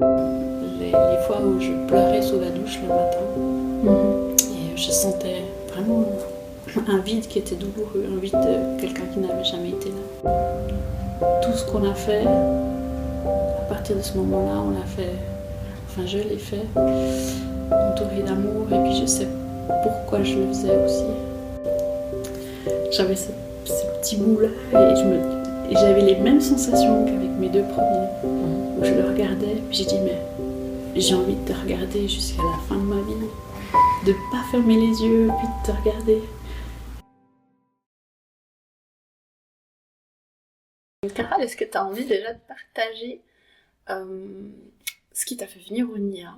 Les fois où je pleurais sous la douche le matin, et je sentais vraiment un vide qui était douloureux, un vide de quelqu'un qui n'avait jamais été là. Tout ce qu'on a fait, à partir de ce moment-là, on l'a fait, enfin je l'ai fait, entouré d'amour, et puis je sais pourquoi je le faisais aussi. J'avais ce petit bout-là, et j'avais les mêmes sensations qu'avec mes deux premiers, où je le regardais, puis j'ai dit mais j'ai envie de te regarder jusqu'à la fin de ma vie, de ne pas fermer les yeux, puis de te regarder. Carole, est-ce que tu as envie déjà de partager ce qui t'a fait venir au NIA,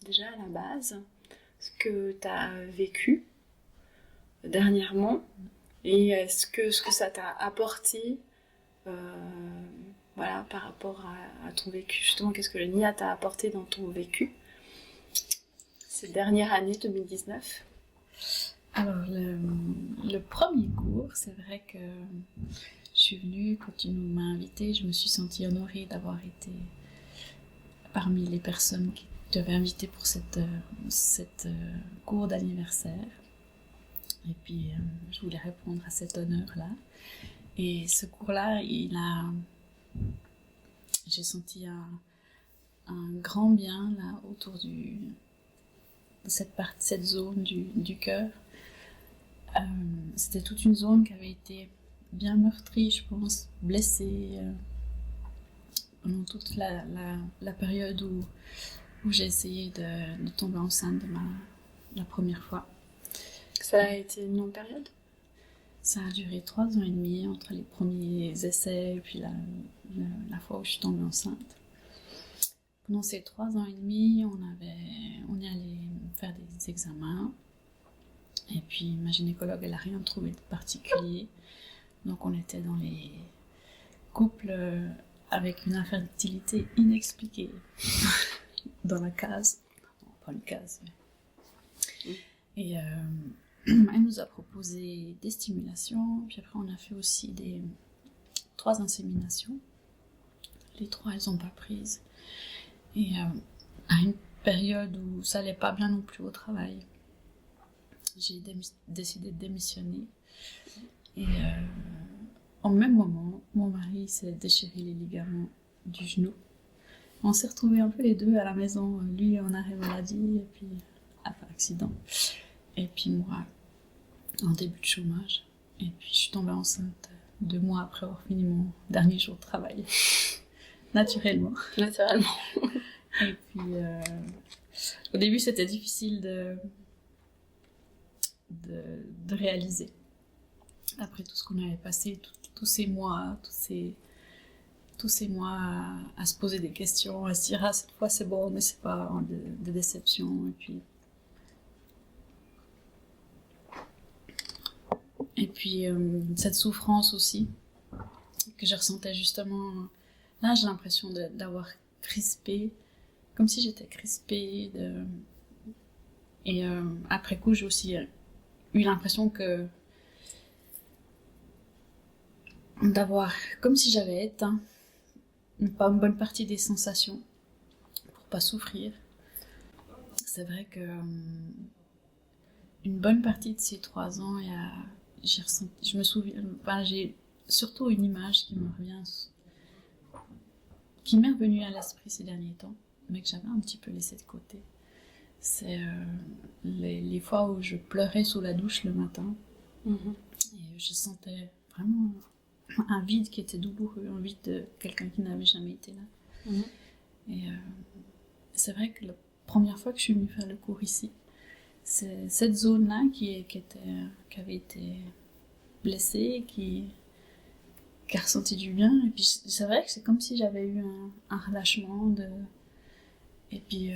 déjà à la base, ce que tu as vécu dernièrement, et ce que ça t'a apporté voilà, par rapport à ton vécu, justement, qu'est-ce que le NIA t'a apporté dans ton vécu cette dernière année 2019? Alors, le premier cours, c'est vrai que je suis venue, quand tu m'as invitée, je me suis sentie honorée d'avoir été parmi les personnes qui t'avaient invitée pour cette cours d'anniversaire. Et puis, je voulais répondre à cet honneur-là. Et ce cours-là, j'ai senti un grand bien là, autour de cette zone du cœur. C'était toute une zone qui avait été bien meurtrie, je pense, blessée pendant toute la période où j'ai essayé de tomber enceinte de la première fois. Ça a été une longue période? Ça a duré 3 ans et demi entre les premiers essais et puis la fois où je suis tombée enceinte. Pendant ces 3 ans et demi, on est allé faire des examens. Et puis ma gynécologue, elle n'a rien trouvé de particulier. Donc on était dans les couples avec une infertilité inexpliquée dans la case. Non, pas une case, mais... Et elle nous a proposé des stimulations. Puis après, on a fait aussi 3 inséminations. Les 3, elles n'ont pas prises. Et à une période où ça n'allait pas bien non plus au travail, j'ai décidé de démissionner. Et en même moment, mon mari s'est déchiré les ligaments du genou. On s'est retrouvés un peu les deux à la maison, lui en arrêt maladie, et puis après accident, et puis moi en début de chômage. Et puis je suis tombée enceinte 2 mois après avoir fini mon dernier jour de travail. Naturellement. Et puis au début c'était difficile de réaliser. Après tout ce qu'on avait passé, tous ces mois à se poser des questions, à se dire ah cette fois c'est bon, mais c'est pas de déception. Et puis cette souffrance aussi que je ressentais justement. Là j'ai l'impression d'avoir crispé, comme si j'étais crispée. Et après coup j'ai aussi eu l'impression d'avoir, comme si j'avais éteint une bonne partie des sensations pour pas souffrir. C'est vrai que une bonne partie de ces 3 ans, je me souviens, j'ai surtout une image qui m'est revenue à l'esprit ces derniers temps, mais que j'avais un petit peu laissé de côté. C'est les fois où je pleurais sous la douche le matin, et je sentais vraiment un vide qui était douloureux, un vide de quelqu'un qui n'avait jamais été là. Et c'est vrai que la première fois que je suis venue faire le cours ici, c'est cette zone-là qui avait été blessée, qui a ressenti du bien. Et puis c'est vrai que c'est comme si j'avais eu un relâchement et puis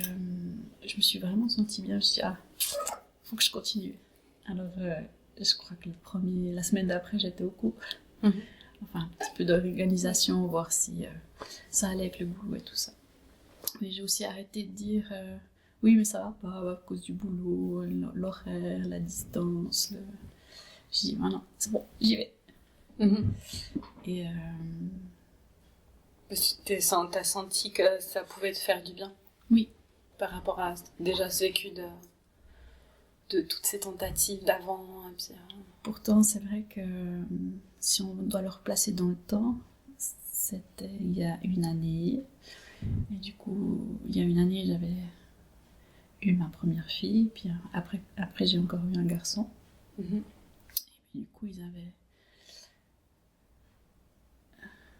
je me suis vraiment sentie bien. Je me suis dit faut que je continue. Alors je crois que la semaine d'après j'étais au cours. Enfin un petit peu d'organisation, voir si ça allait avec le boulot et tout ça. Mais j'ai aussi arrêté de dire oui mais ça va pas à cause du boulot, l'horaire, la distance. J'ai dit non c'est bon, j'y vais. Et T'as senti que ça pouvait te faire du bien? Oui. Par rapport à déjà ce vécu de toutes ces tentatives d'avant. Et puis, Pourtant, c'est vrai que si on doit le replacer dans le temps, c'était il y a une année. Et du coup, il y a une année, j'avais eu ma première fille. Puis après j'ai encore eu un garçon. Et puis du coup, ils avaient...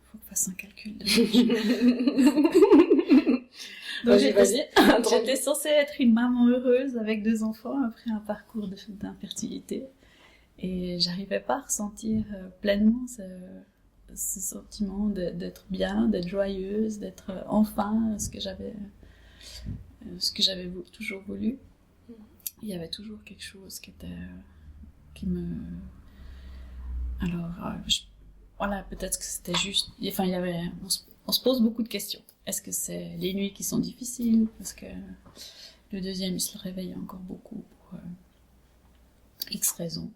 Faut que je fasse un calcul de Donc j'étais censée être une maman heureuse avec 2 enfants après un parcours d'infertilité. Et j'arrivais pas à ressentir pleinement ce sentiment d'être bien, d'être joyeuse, d'être enfin ce que j'avais toujours voulu. Il y avait toujours quelque chose qui me... Alors, voilà, peut-être que c'était juste... Enfin, on se pose beaucoup de questions. Est-ce que c'est les nuits qui sont difficiles? Parce que le deuxième, il se réveille encore beaucoup pour X raisons.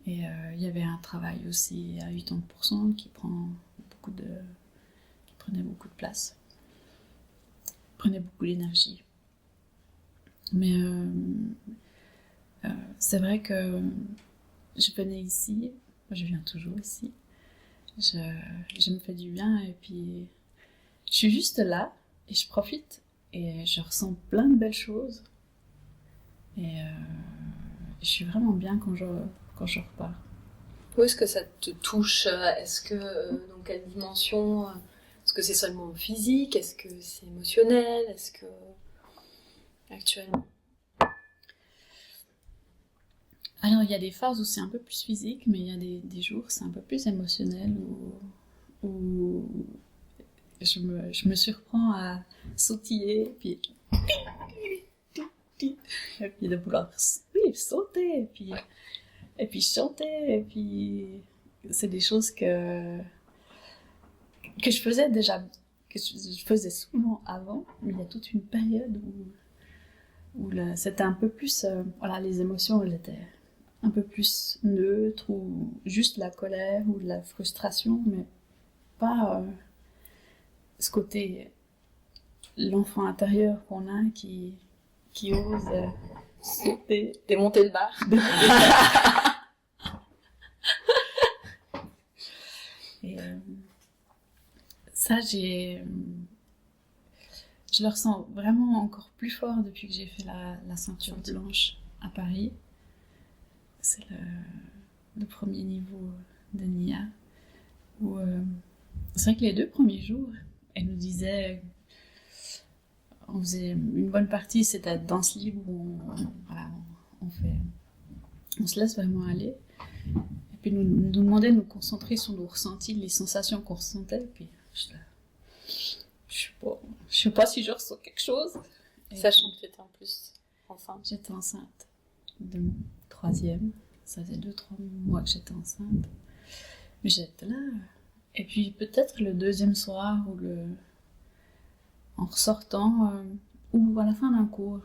Et il y avait un travail aussi à 80% qui prenait beaucoup de place, prenait beaucoup d'énergie. Mais c'est vrai que je venais ici, je viens toujours ici, je me fais du bien et puis je suis juste là et je profite et je ressens plein de belles choses et je suis vraiment bien quand je repars. Où est-ce que ça te touche? Est-ce que dans quelle dimension? Est-ce que c'est seulement physique? Est-ce que c'est émotionnel? Est-ce que actuellement? Alors il y a des phases où c'est un peu plus physique, mais il y a des jours où c'est un peu plus émotionnel où je me surprends à sautiller et puis de vouloir sauter et puis chanter et puis c'est des choses que je faisais déjà, que je faisais souvent avant, mais il y a toute une période où c'était un peu plus voilà, les émotions elles étaient un peu plus neutres ou juste la colère ou de la frustration, mais pas ce côté l'enfant intérieur qu'on a qui ose démonter le bar. Et ça, je le ressens vraiment encore plus fort depuis que j'ai fait la ceinture blanche à Paris. C'est le premier niveau de Nia. Où, c'est vrai que les 2 premiers jours, elle nous disait... On faisait une bonne partie, c'était danse libre où on se laisse vraiment aller. Et puis nous demandait de nous concentrer sur nos ressentis, les sensations qu'on ressentait. Et puis je sais pas si je ressens quelque chose. Sachant que tu étais en plus enceinte. J'étais enceinte de mon 3e. Ça faisait 2-3 mois que j'étais enceinte. Mais j'étais là. Et puis peut-être le 2e soir en ressortant ou à la fin d'un cours,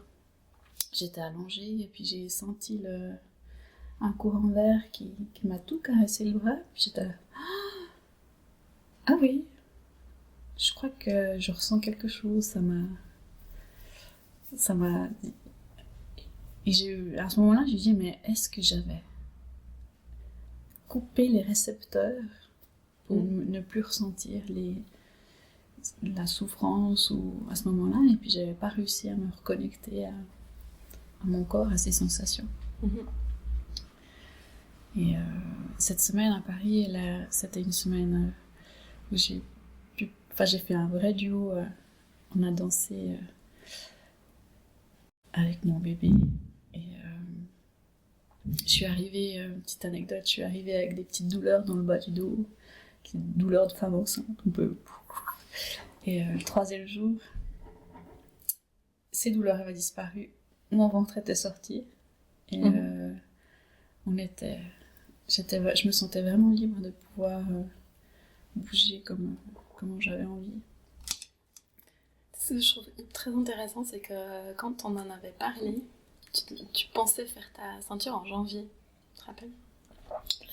j'étais allongée et puis j'ai senti un courant d'air qui m'a tout caressé le bras. Puis j'étais là, ah oui, je crois que je ressens quelque chose. Ça m'a et à ce moment-là j'ai dit, mais est-ce que j'avais coupé les récepteurs pour ne plus ressentir la souffrance ou à ce moment-là, et puis j'avais pas réussi à me reconnecter à mon corps, à ses sensations. Et cette semaine à Paris, c'était une semaine où j'ai fait un vrai duo. On a dansé avec mon bébé et je suis arrivée, petite anecdote, je suis arrivée avec des petites douleurs dans le bas du dos, des douleurs de femme enceinte, un peu. Et le 3e jour, ces douleurs avaient disparu, mon ventre était sorti et je me sentais vraiment libre de pouvoir bouger comme j'avais envie. Ce que je trouve très intéressant, c'est que quand on en avait parlé, tu pensais faire ta ceinture en janvier, tu te rappelles?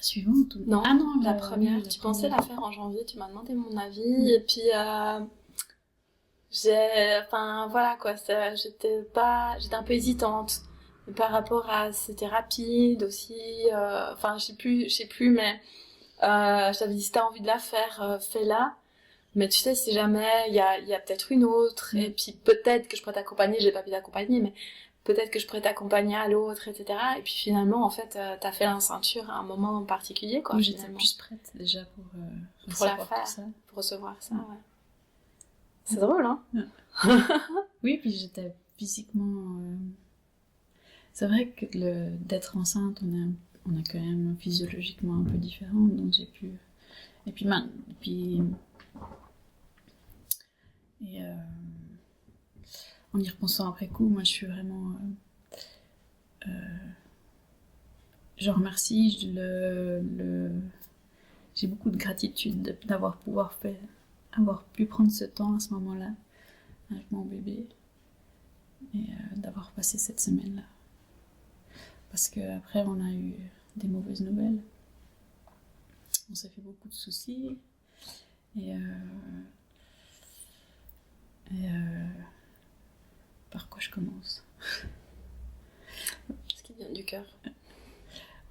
La suivante ou... Non, ah non, la première. oui, Tu pensais la faire en janvier, tu m'as demandé mon avis. Et puis, enfin, voilà quoi, j'étais un peu hésitante par rapport à c'était rapide aussi. Enfin, je sais plus, mais je t'avais dit si t'as envie de la faire, fais-la. Mais tu sais, si jamais il y a peut-être une autre, et puis peut-être que je pourrais t'accompagner, j'ai pas pu t'accompagner, mais peut-être que je pourrais t'accompagner à l'autre, etc. Et puis finalement, en fait, t'as fait la ceinture à un moment particulier, quoi. Oui, finalement. j'étais plus prête déjà pour la faire, ça. pour recevoir ça, ouais. C'est drôle, hein? Oui, puis j'étais physiquement... C'est vrai que d'être enceinte, on a quand même physiologiquement un peu différent, donc j'ai pu... Et puis en y repensant après coup, moi je suis vraiment... je remercie j'ai beaucoup de gratitude d'avoir pu prendre ce temps à ce moment-là avec mon bébé et d'avoir passé cette semaine-là. Parce qu'après, on a eu des mauvaises nouvelles. On s'est fait beaucoup de soucis. Et par quoi je commence? Ce qui vient du cœur.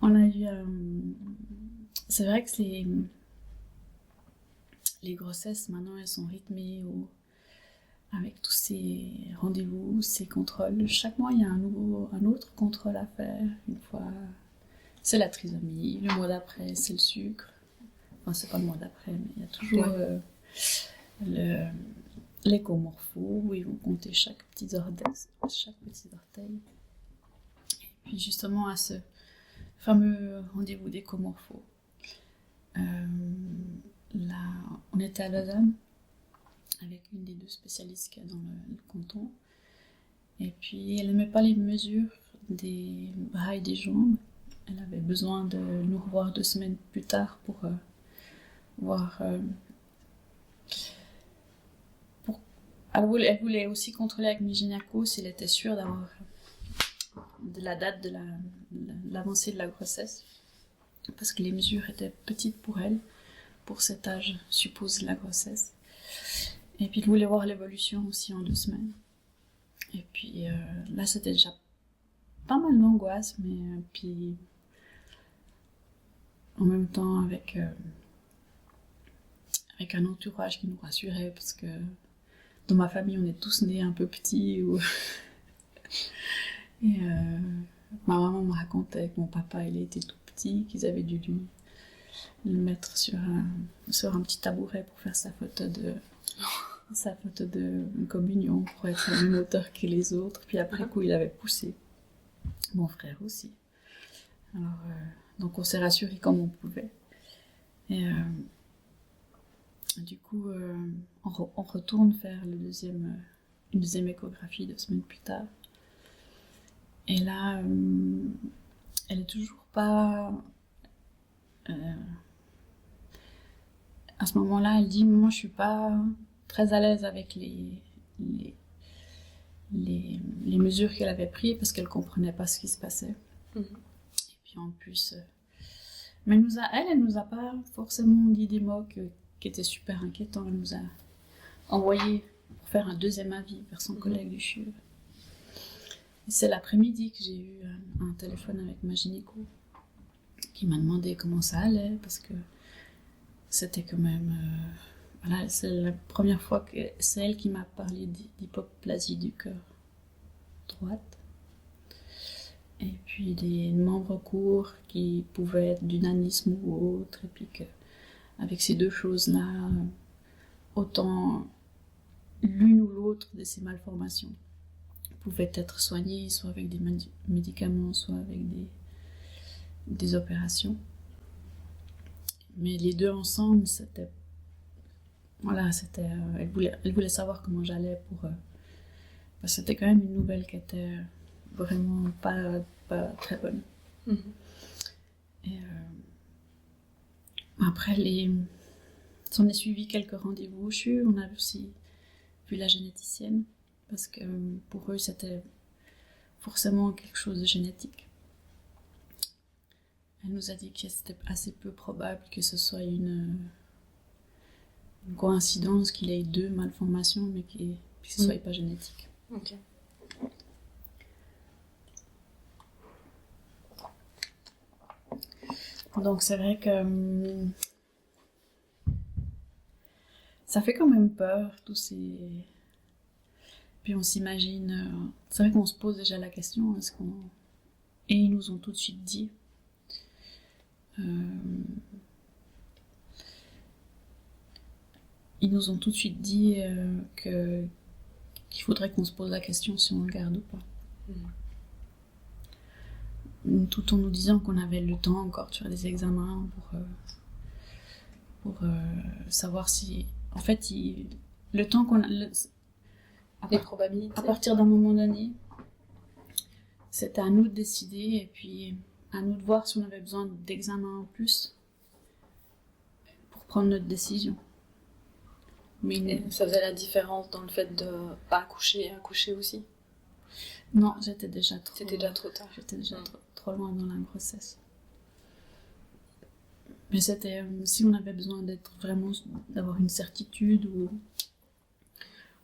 On a eu... c'est vrai que les grossesses, maintenant, elles sont rythmées avec tous ces rendez-vous, ces contrôles. Chaque mois, il y a un autre contrôle à faire. Une fois, c'est la trisomie. Le mois d'après, c'est le sucre. Enfin, c'est pas le mois d'après, mais il y a toujours l'échomorpho, où ils vont compter chaque petit orteil. Et puis justement, à ce fameux rendez-vous d'échomorpho, là, on était à Lausanne avec une des 2 spécialistes qu'il y a dans le canton. Et puis, elle n'aimait pas les mesures des bras et des jambes. Elle avait besoin de nous revoir 2 semaines plus tard pour voir... Elle voulait aussi contrôler avec mes gynécos s'il était sûr d'avoir de la date de l'avancée de la grossesse. Parce que les mesures étaient petites pour elle, pour cet âge supposé de la grossesse. Et puis, il voulait voir l'évolution aussi en 2 semaines. Et puis, là, c'était déjà pas mal d'angoisse, mais puis, en même temps, avec un entourage qui nous rassurait, parce que dans ma famille, on est tous nés un peu petits. Et ma maman me racontait que mon papa, il était tout petit, qu'ils avaient dû le mettre sur un petit tabouret pour faire sa photo de communion, pour être à la même hauteur que les autres. Puis après coup, il avait poussé. Mon frère aussi. Alors, donc on s'est rassurés comme on pouvait. Et du coup, on retourne faire une deuxième échographie 2 semaines plus tard. Et là, elle est toujours pas... à ce moment-là, elle dit, moi je suis pas très à l'aise avec les mesures qu'elle avait prises parce qu'elle comprenait pas ce qui se passait. Et puis en plus... mais elle nous a pas forcément dit des mots qui étaient super inquiétants. Elle nous a envoyé pour faire un 2e avis vers son collègue du CHUV. Et c'est l'après-midi que j'ai eu un téléphone avec ma gynéco qui m'a demandé comment ça allait parce que c'était quand même... voilà, c'est la première fois que c'est elle qui m'a parlé d'hypoplasie du cœur droite. Et puis des membres courts qui pouvaient être du nanisme ou autre. Et puis qu'avec ces 2 choses-là, autant l'une ou l'autre de ces malformations pouvaient être soignées, soit avec des médicaments, soit avec des opérations. Mais les 2 ensemble, c'était... Voilà, c'était... elle voulait savoir comment j'allais pour... parce que c'était quand même une nouvelle qui était vraiment pas très bonne. Et après, on a suivi quelques rendez-vous au CHUV, on a aussi vu la généticienne, parce que pour eux, c'était forcément quelque chose de génétique. Elle nous a dit que c'était assez peu probable que ce soit une coïncidence qu'il ait 2 malformations, mais que ce ne soit pas génétique. Ok. Donc c'est vrai que ça fait quand même peur, tous ces... Puis on s'imagine... c'est vrai qu'on se pose déjà la question, est-ce qu'on... Et ils nous ont tout de suite dit... Ils nous ont tout de suite dit qu'il faudrait qu'on se pose la question si on le garde ou pas. Tout en nous disant qu'on avait le temps encore de faire des examens pour savoir si... En fait, le temps qu'on a... Les probabilités. À partir d'un moment donné, c'était à nous de décider et puis à nous de voir si on avait besoin d'examens en plus pour prendre notre décision. Mais ça faisait la différence dans le fait de pas accoucher et accoucher aussi? Non, j'étais déjà trop... C'était déjà trop tard. J'étais déjà trop loin dans la grossesse. Mais c'était... si on avait besoin d'avoir une certitude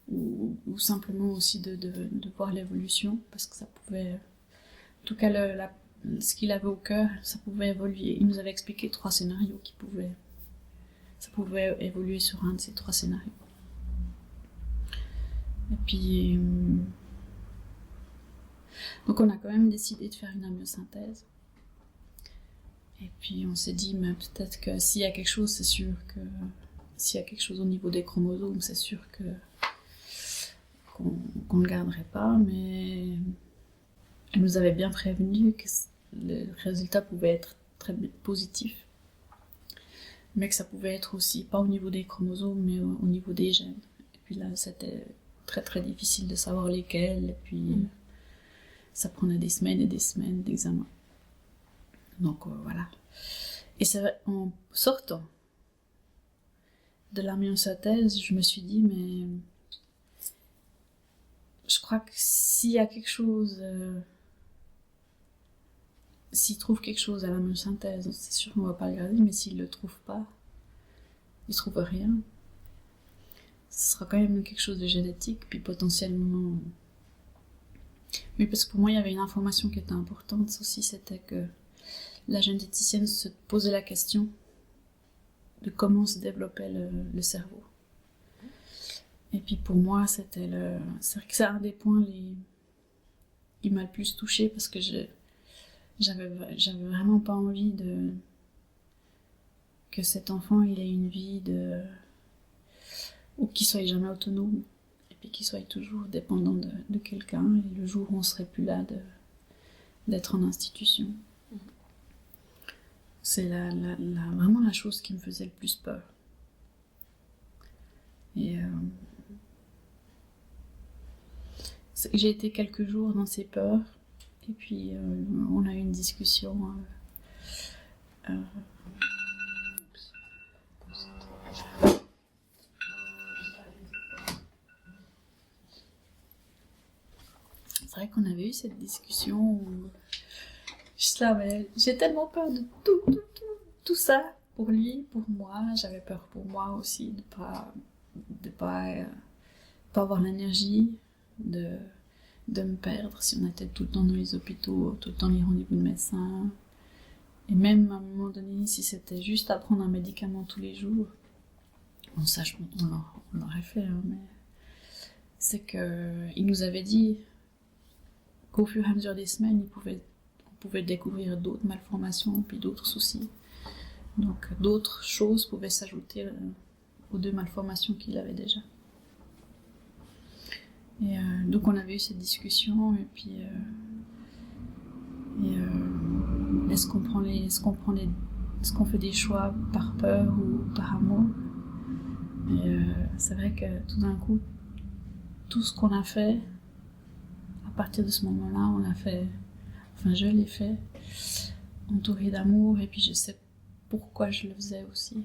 ou simplement aussi de voir l'évolution, parce que ça pouvait... En tout cas, ce qu'il avait au cœur, ça pouvait évoluer. Il nous avait expliqué 3 scénarios ça pouvait évoluer sur un de ces 3 scénarios. Et puis... donc on a quand même décidé de faire une amniosynthèse. Et puis on s'est dit, mais peut-être que s'il y a quelque chose, c'est sûr que... S'il y a quelque chose au niveau des chromosomes, c'est sûr qu'on ne le garderait pas, mais... Elle nous avait bien prévenu que le résultat pouvait être très positif. Mais que ça pouvait être aussi, pas au niveau des chromosomes, mais au niveau des gènes. Et puis là, c'était très très difficile de savoir lesquels, et puis ça prenait des semaines et des semaines d'examen. Donc voilà. Et c'est vrai, en sortant de l'amniosynthèse, je me suis dit, mais je crois que s'il y a quelque chose... s'il trouve quelque chose à l'amniosynthèse, c'est sûr qu'on va pas le garder, mais s'il le trouve pas, il trouve rien. Ce sera quand même quelque chose de génétique, puis potentiellement... Mais parce que pour moi, il y avait une information qui était importante aussi, c'était que la généticienne se posait la question de comment se développait le cerveau. Et puis pour moi, c'est vrai que c'est un des points qui m'a le plus touchée, parce que j'avais vraiment pas envie que cet enfant il ait une vie ou qu'il soit jamais autonome, et puis qu'il soit toujours dépendant de quelqu'un, et le jour où on serait plus là d'être en institution. C'est vraiment la chose qui me faisait le plus peur. Et j'ai été quelques jours dans ces peurs. Et puis, on a eu une discussion. C'est vrai qu'on avait eu cette discussion où j'ai tellement peur de tout ça pour lui, pour moi. J'avais peur pour moi aussi de pas avoir l'énergie, de me perdre si on était tout le temps dans les hôpitaux, tout le temps les rendez-vous de médecins. Et même à un moment donné, si c'était juste à prendre un médicament tous les jours, bon ça on l'aurait fait, hein, mais c'est qu'il nous avait dit qu'au fur et à mesure des semaines, on pouvait découvrir d'autres malformations, puis d'autres soucis. Donc d'autres choses pouvaient s'ajouter aux 2 malformations qu'il avait déjà. Et donc on avait eu cette discussion, et puis est-ce qu'on fait des choix par peur ou par amour? Et c'est vrai que tout d'un coup, tout ce qu'on a fait, à partir de ce moment-là, on l'a fait, enfin je l'ai fait, entouré d'amour, et puis je sais pourquoi je le faisais aussi.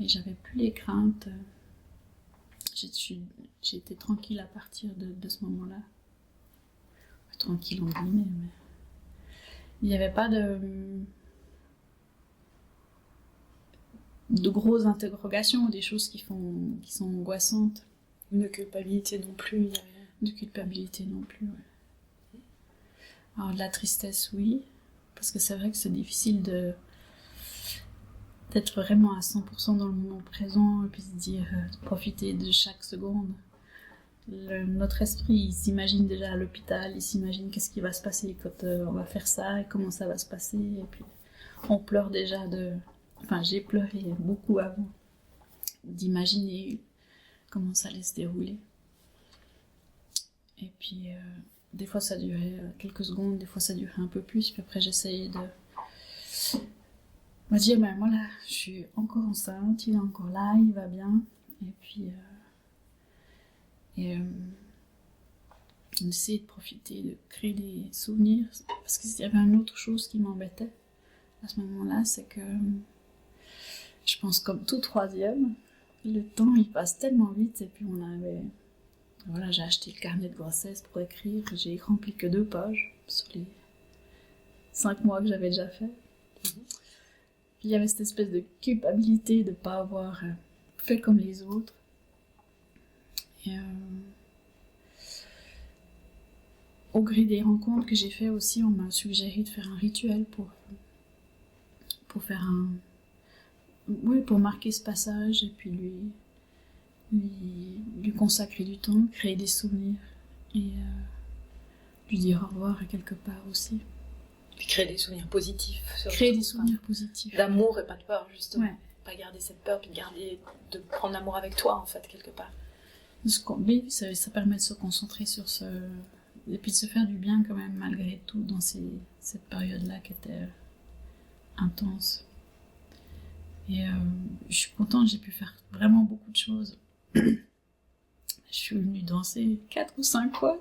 Et j'avais plus les craintes. J'ai été tranquille à partir de ce moment-là. Tranquille en guillemets, il n'y avait pas de grosses interrogations, des choses qui sont angoissantes. De culpabilité non plus, il y avait... De culpabilité non plus, ouais. Alors de la tristesse, oui, parce que c'est vrai que c'est difficile d'être vraiment à 100% dans le moment présent et puis de dire, de profiter de chaque seconde. Notre esprit, il s'imagine déjà à l'hôpital, il s'imagine qu'est-ce qui va se passer quand on va faire ça et comment ça va se passer. Et puis on pleure déjà Enfin, j'ai pleuré beaucoup avant d'imaginer comment ça allait se dérouler. Et puis, des fois ça durait quelques secondes, des fois ça durait un peu plus. Puis après, j'essayais de me dire, ben moi là, je suis encore enceinte, il est encore là, il va bien. Et puis... d'essayer de profiter, de créer des souvenirs, parce qu'il y avait une autre chose qui m'embêtait à ce moment-là, c'est que je pense comme tout troisième, le temps il passe tellement vite, et puis voilà, j'ai acheté le carnet de grossesse pour écrire, j'ai rempli que 2 pages sur les 5 mois que j'avais déjà fait. Puis il y avait cette espèce de culpabilité de ne pas avoir fait comme les autres. Et au gré des rencontres que j'ai fait aussi, on m'a suggéré de faire un rituel pour faire pour marquer ce passage et puis lui consacrer du temps, créer des souvenirs et lui dire au revoir à quelque part aussi. Puis créer des souvenirs positifs. Créer des souvenirs positifs. D'amour et pas de peur, justement. Ouais. Pas garder cette peur, puis de prendre l'amour avec toi, en fait, quelque part. Oui, ça permet de se concentrer sur et puis de se faire du bien quand même, malgré tout, dans cette période-là qui était intense. Et je suis contente, j'ai pu faire vraiment beaucoup de choses. Je suis venue danser 4 ou 5 fois.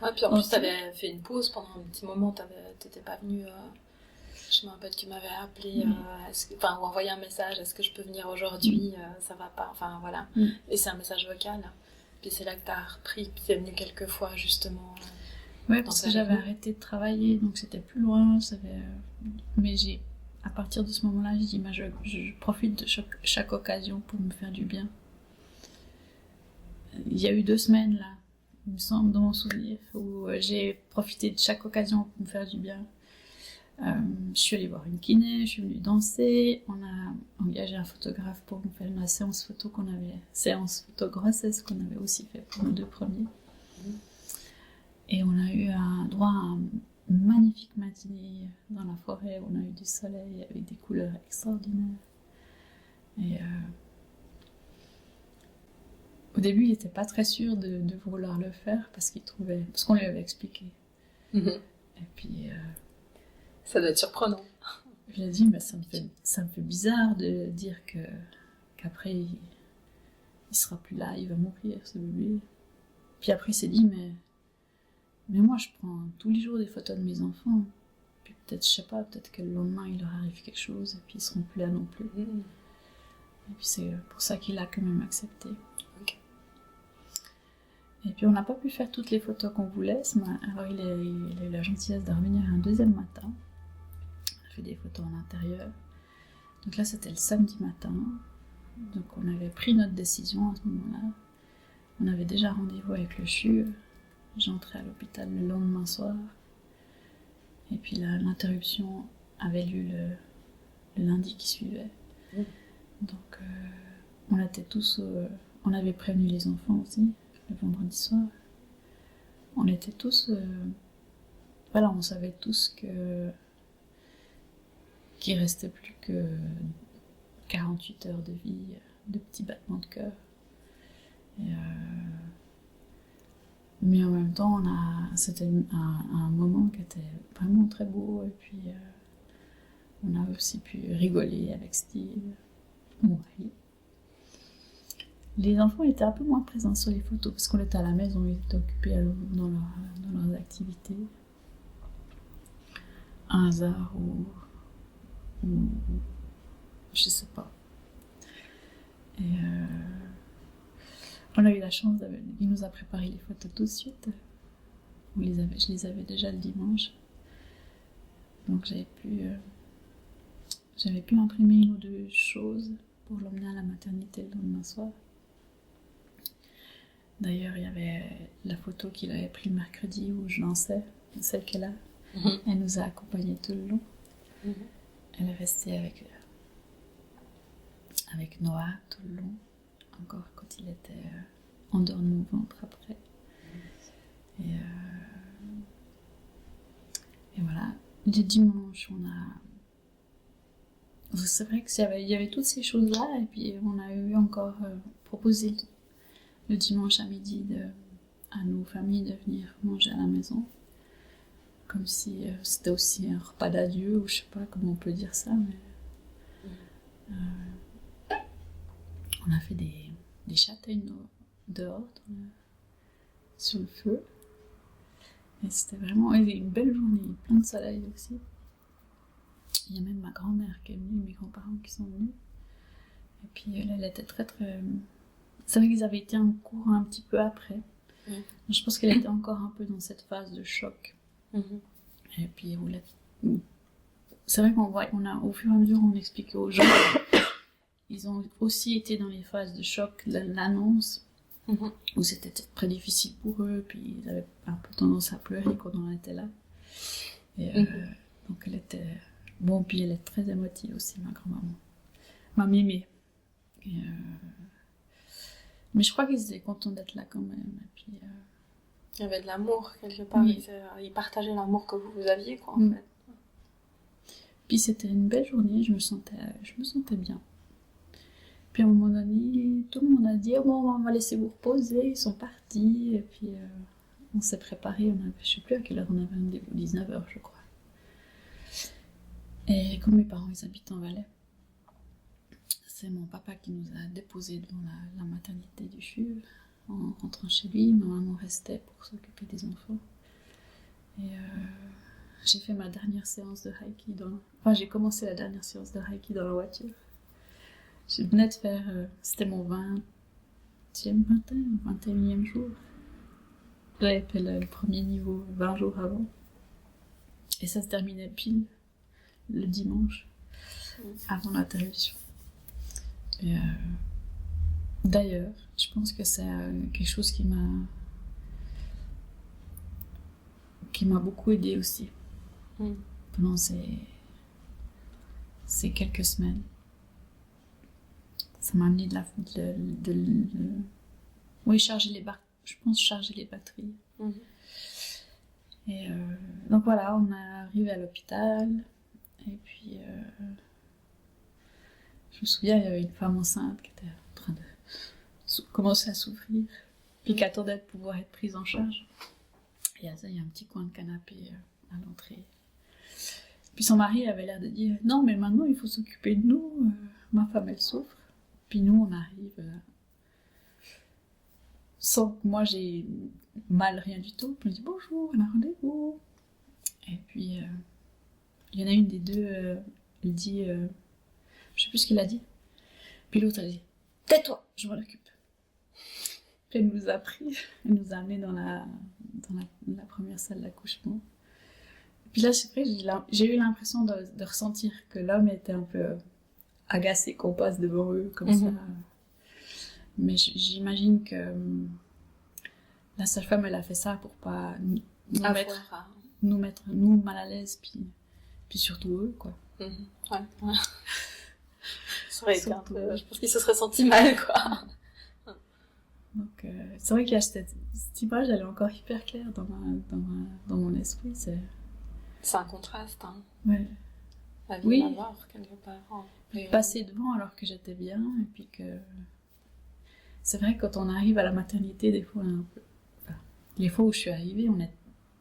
Ouais, puis en plus, t'avais fait une pause pendant un petit moment, t'étais pas venue... Je me rappelle que tu m'avais appelé, ou envoyé un message, est-ce que je peux venir aujourd'hui, ça va pas, enfin voilà. Et c'est un message vocal. Puis c'est là que t'as repris, puis t'es venue quelques fois justement. Ouais, parce que j'avais arrêté de travailler, donc c'était plus loin, mais à partir de ce moment-là, j'ai dit, je profite de chaque occasion pour me faire du bien. Il y a eu 2 semaines là, il me semble, dans mon souvenir, où j'ai profité de chaque occasion pour me faire du bien. Je suis allée voir une kiné, je suis venue danser, on a engagé un photographe pour nous faire une séance photo grossesse qu'on avait aussi fait pour nos 2 premiers. Et on a eu droit à une magnifique matinée dans la forêt, on a eu du soleil avec des couleurs extraordinaires. Et au début, il n'était pas très sûr de vouloir le faire parce qu'on lui avait expliqué. Et puis... ça doit être surprenant. Je lui ai dit, mais ça me fait bizarre de dire qu'après, il sera plus là, il va mourir, ce bébé. Puis après, il s'est dit, mais moi, je prends tous les jours des photos de mes enfants. Puis peut-être, je sais pas, peut-être que le lendemain, il leur arrive quelque chose, et puis ils seront plus là non plus. Et puis c'est pour ça qu'il a quand même accepté. Okay. Et puis on n'a pas pu faire toutes les photos qu'on voulait. Alors il a eu la gentillesse de revenir un 2e matin. On a fait des photos en intérieur. Donc là c'était le samedi matin. Donc on avait pris notre décision à ce moment-là. On avait déjà rendez-vous avec le CHU. J'entrais à l'hôpital le lendemain soir. Et puis l'interruption avait lieu le lundi qui suivait. Donc on avait prévenu les enfants aussi. Le vendredi soir, on était tous, on savait tous qu'il restait plus que 48 heures de vie, de petits battements de cœur. Mais en même temps, c'était un moment qui était vraiment très beau, et puis on a aussi pu rigoler avec Steve, mon mari. Les enfants étaient un peu moins présents sur les photos parce qu'on était à la maison, ils étaient occupés dans leurs activités. Un hasard ou je sais pas. Et on a eu la chance, il nous a préparé les photos tout de suite. Je les avais déjà le dimanche. Donc j'avais pu imprimer une ou deux choses pour l'emmener à la maternité le lendemain soir. D'ailleurs, il y avait la photo qu'il avait prise mercredi où je lançais, celle qu'elle a. Elle nous a accompagnés tout le long. Elle est restée avec Noah tout le long, encore quand il était en dehors de mon ventre après. Et voilà, le dimanche, c'est vrai qu'il y avait toutes ces choses-là, et puis on a eu encore proposé le dimanche à midi à nos familles de venir manger à la maison. Comme si c'était aussi un repas d'adieu, ou je sais pas comment on peut dire ça, mais on a fait des châtaignes dehors sur le feu. Et c'était vraiment une belle journée, plein de soleil aussi. Il y a même ma grand-mère qui est venue, mes grands-parents qui sont venus. Et puis elle était très très... C'est vrai qu'ils avaient été en cours un petit peu après. Je pense qu'elle était encore un peu dans cette phase de choc. Et puis c'est vrai qu'on au fur et à mesure on expliquait aux gens ils ont aussi été dans les phases de choc, l'annonce où c'était très difficile pour eux, puis ils avaient un peu tendance à pleurer quand on était là. Et donc elle était puis elle est très émotive aussi, ma grand-maman, ma mémé. Mais je crois qu'ils étaient contents d'être là quand même. Et puis il y avait de l'amour quelque part. Oui. Ils partageaient l'amour que vous aviez, quoi, en fait. Puis c'était une belle journée, je me sentais bien. Puis à un moment donné, tout le monde a dit bon, on va laisser vous reposer, ils sont partis. Et puis on s'est préparé, je sais plus à quelle heure on avait rendez-vous, 19h je crois. Et comme mes parents ils habitent en Valais, c'est mon papa qui nous a déposés devant la maternité du CHUV. En rentrant chez lui, ma maman restait pour s'occuper des enfants. Et j'ai fait ma dernière séance de Reiki j'ai commencé la dernière séance de Reiki dans la voiture. Je venais de faire... c'était mon 21e jour. J'avais fait le premier niveau 20 jours avant. Et ça se terminait pile le dimanche, avant l'interruption. Et d'ailleurs, je pense que c'est quelque chose qui m'a beaucoup aidée aussi pendant ces quelques semaines. Ça m'a amené charger les batteries. Et donc voilà, on est arrivé à l'hôpital et puis je me souviens, il y avait une femme enceinte qui était en train de commencer à souffrir, puis qui attendait de pouvoir être prise en charge. Et il y a un petit coin de canapé à l'entrée. Puis son mari avait l'air de dire « Non, mais maintenant il faut s'occuper de nous, ma femme elle souffre. » Puis nous on arrive sans que moi j'ai mal rien du tout. Puis on dit « Bonjour, on a rendez-vous. » Et puis il y en a une des deux, elle dit je sais plus ce qu'elle a dit. Puis l'autre elle dit « Tais-toi, je m'en occupe. » Puis elle nous a pris, elle nous a amenés dans la première salle d'accouchement. Puis là, c'est vrai, j'ai eu l'impression de ressentir que l'homme était un peu agacé qu'on passe devant eux comme ça. Mais j'imagine que la sage-femme, elle a fait ça pour pas nous mettre mal à l'aise, puis surtout eux, quoi. Ouais. Ça aurait été un peu... Je pense qu'il se serait senti mal, quoi. Donc, c'est vrai qu'il y a cette image, elle est encore hyper claire dans mon esprit. C'est un contraste, hein. Ouais. La vie et la mort, quelque part. Passer devant alors que j'étais bien, et puis que... C'est vrai que quand on arrive à la maternité, des fois, les fois où je suis arrivée,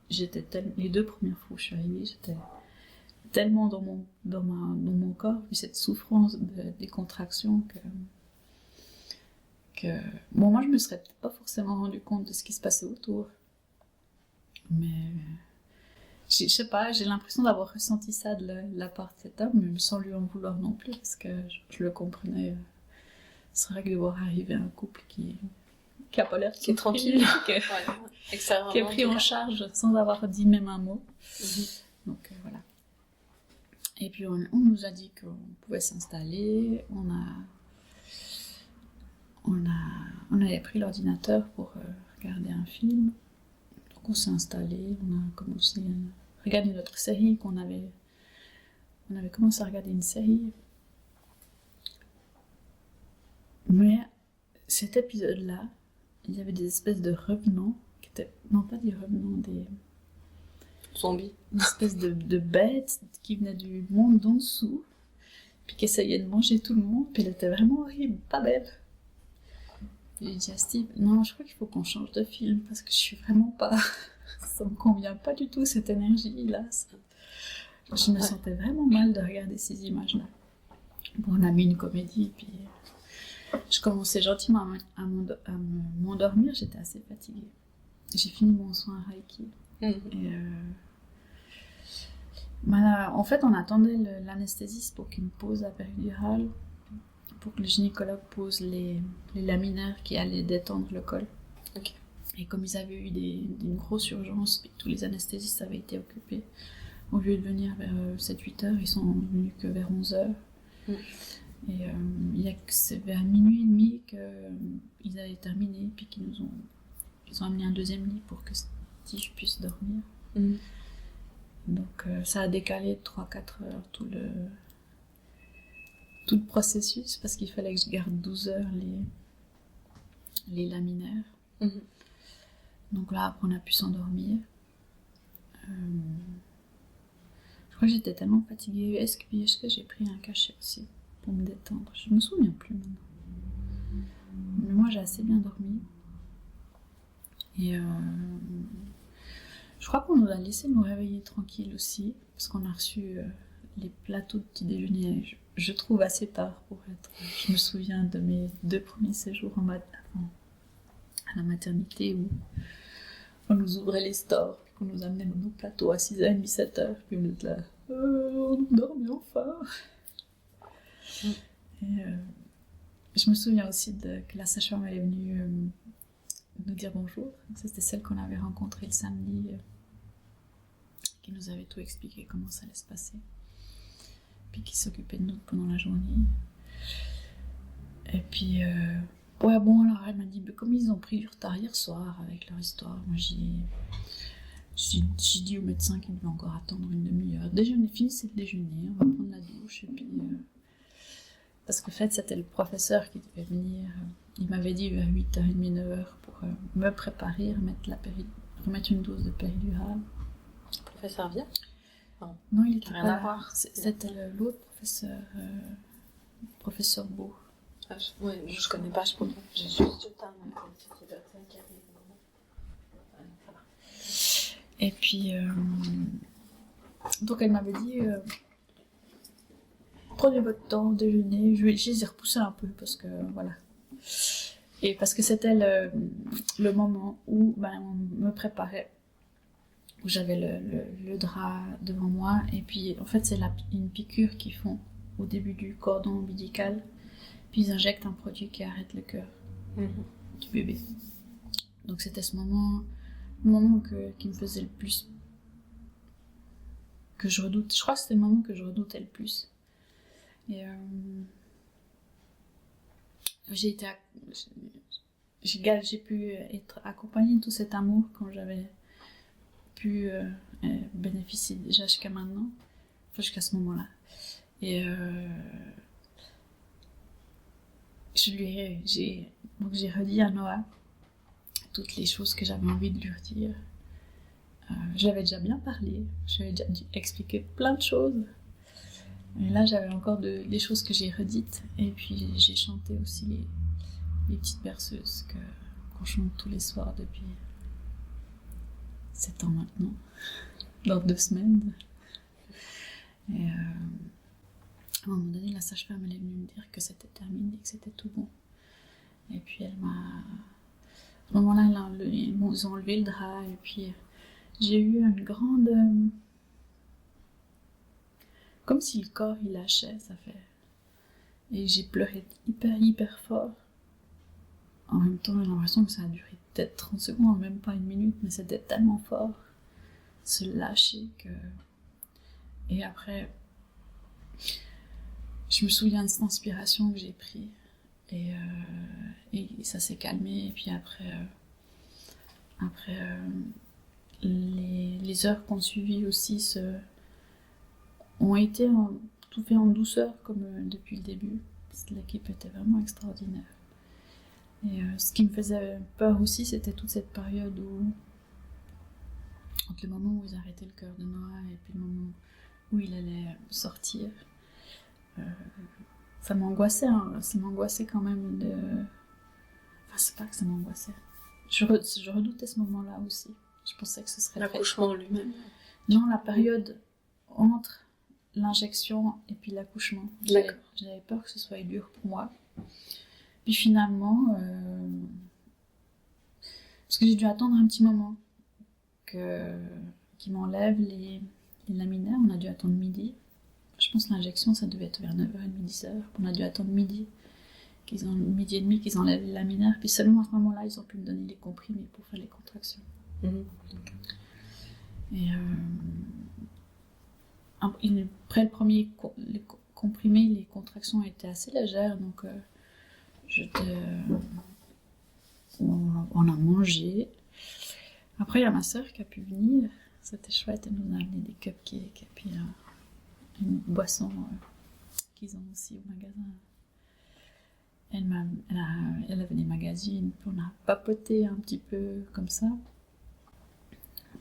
les 2 premières fois où je suis arrivée, j'étais tellement dans mon corps, puis cette souffrance des contractions que moi je me serais peut-être pas forcément rendu compte de ce qui se passait autour, mais je sais pas, j'ai l'impression d'avoir ressenti ça de la part de cet homme, mais sans lui en vouloir non plus, parce que je le comprenais. C'est vrai que de voir arriver un couple qui a pas l'air qui est tranquille, qui est pris en charge sans avoir dit même un mot. Donc voilà. Et puis on nous a dit qu'on pouvait s'installer. On avait pris l'ordinateur pour regarder un film. Donc on s'est installé, on a commencé à regarder notre série On avait commencé à regarder une série. Mais cet épisode-là, il y avait des espèces de revenants, non pas des revenants, des zombies. Une espèce de bête qui venait du monde d'en dessous, puis qui essayait de manger tout le monde, puis elle était vraiment horrible, pas belle. J'ai dit à Steve, non, je crois qu'il faut qu'on change de film, parce que je suis vraiment pas... ça me convient pas du tout, cette énergie-là. Je me sentais vraiment mal de regarder ces images-là. Bon, on a mis une comédie, puis je commençais gentiment à m'endormir, j'étais assez fatiguée. J'ai fini mon soin à Reiki. Et en fait, on attendait l'anesthésiste pour qu'il me pose la péridurale, pour que le gynécologue pose les laminaires qui allaient détendre le col. Okay. Et comme ils avaient eu une grosse urgence, et tous les anesthésistes avaient été occupés, au lieu de venir vers 7-8 heures, ils sont venus que vers 11 heures. Et c'est vers minuit et demi qu'ils avaient terminé, puis qu'ils ont amené un deuxième lit pour que Steve puisse dormir. Donc ça a décalé de 3-4 heures tout le processus, parce qu'il fallait que je garde 12 heures les laminaires. Donc là, après, on a pu s'endormir. Je crois que j'étais tellement fatiguée. Est-ce que j'ai pris un cachet aussi pour me détendre? Je me souviens plus maintenant. Mais moi, j'ai assez bien dormi. Et je crois qu'on nous a laissé nous réveiller tranquille aussi, parce qu'on a reçu les plateaux de petit déjeuner, je trouve assez tard pour être... Je me souviens de mes 2 premiers séjours à la maternité où on nous ouvrait les stores, puis qu'on nous amenait nos plateaux à 6h30, 7h, puis on était là, on dormait enfin. Et je me souviens aussi que la sage-femme est venue nous dire bonjour. C'était celle qu'on avait rencontrée le samedi, qui nous avait tout expliqué comment ça allait se passer, puis qui s'occupait de nous pendant la journée. Et puis alors elle m'a dit, comme ils ont pris du retard hier soir avec leur histoire, moi j'ai dit au médecin qu'il devait encore attendre une demi-heure. Déjeuner, finissez le déjeuner, on va prendre la douche, et puis parce qu'en fait c'était le professeur qui devait venir. Il m'avait dit vers 8h30, 9h pour me préparer, remettre une dose de péridurale. Le professeur vient? Non, il était rien pas à voir. C'était l'autre professeur Beau. Oui, je connais pas, j'ai juste jeté un œil qui arrive. Et puis, donc elle m'avait dit, prenez votre temps, déjeuner. Je les ai repoussés un peu parce que, voilà. Et parce que c'était le moment où on me préparait, où j'avais le drap devant moi. Et puis, en fait, c'est une piqûre qu'ils font au début du cordon ombilical. Puis ils injectent un produit qui arrête le cœur du bébé. Donc c'était le moment qui me faisait le plus, que je redoute. Je crois que c'était le moment que je redoutais le plus. Et j'ai pu être accompagnée de tout cet amour quand j'avais pu bénéficier déjà jusqu'à maintenant, enfin jusqu'à ce moment-là. Et j'ai redit à Noah toutes les choses que j'avais envie de lui redire. Je l'avais déjà bien parlé, j'avais déjà expliqué plein de choses. Et là, j'avais encore des choses que j'ai redites. Et puis, j'ai chanté aussi les petites berceuses qu'on chante tous les soirs depuis 7 ans maintenant, dans 2 semaines. Et à un moment donné, la sage-femme elle est venue me dire que c'était terminé, que c'était tout bon. Et puis elle m'a... À ce moment-là, ils m'ont enlevé le drap, et puis j'ai eu une grande... Comme si le corps il lâchait, ça fait... Et j'ai pleuré hyper fort. En même temps, j'ai l'impression que ça a duré peut-être 30 secondes, même pas 1 minute, mais c'était tellement fort, se lâcher que... Et après... je me souviens de cette inspiration que j'ai prise. Et ça s'est calmé. Et puis après les heures qu'on suivi aussi ont été tout fait en douceur, comme depuis le début. L'équipe était vraiment extraordinaire. Et ce qui me faisait peur aussi, c'était toute cette période entre le moment où ils arrêtaient le cœur de Noah et puis le moment où il allait sortir. Ça m'angoissait, hein. Ça m'angoissait quand même de... Enfin, c'est pas que ça m'angoissait. Je redoutais ce moment-là aussi. Je pensais que ce serait... L'accouchement lui-même. Non, la période entre l'injection et puis l'accouchement. J'avais peur que ce soit dur pour moi. Puis finalement, parce que j'ai dû attendre un petit moment qu'ils m'enlèvent les laminaires. On a dû attendre midi. Je pense que l'injection, ça devait être vers 9h30, 10h. On a dû attendre midi et demi qu'ils enlèvent les laminaires. Puis seulement à ce moment-là, ils ont pu me donner les comprimés pour faire les contractions. Et après le premier comprimé, les contractions étaient assez légères. Donc on a mangé. Après, il y a ma soeur qui a pu venir. C'était chouette. Elle nous a amené des cupcakes et puis une boisson qu'ils ont aussi au magasin. Elle avait des magazines, puis on a papoté un petit peu comme ça.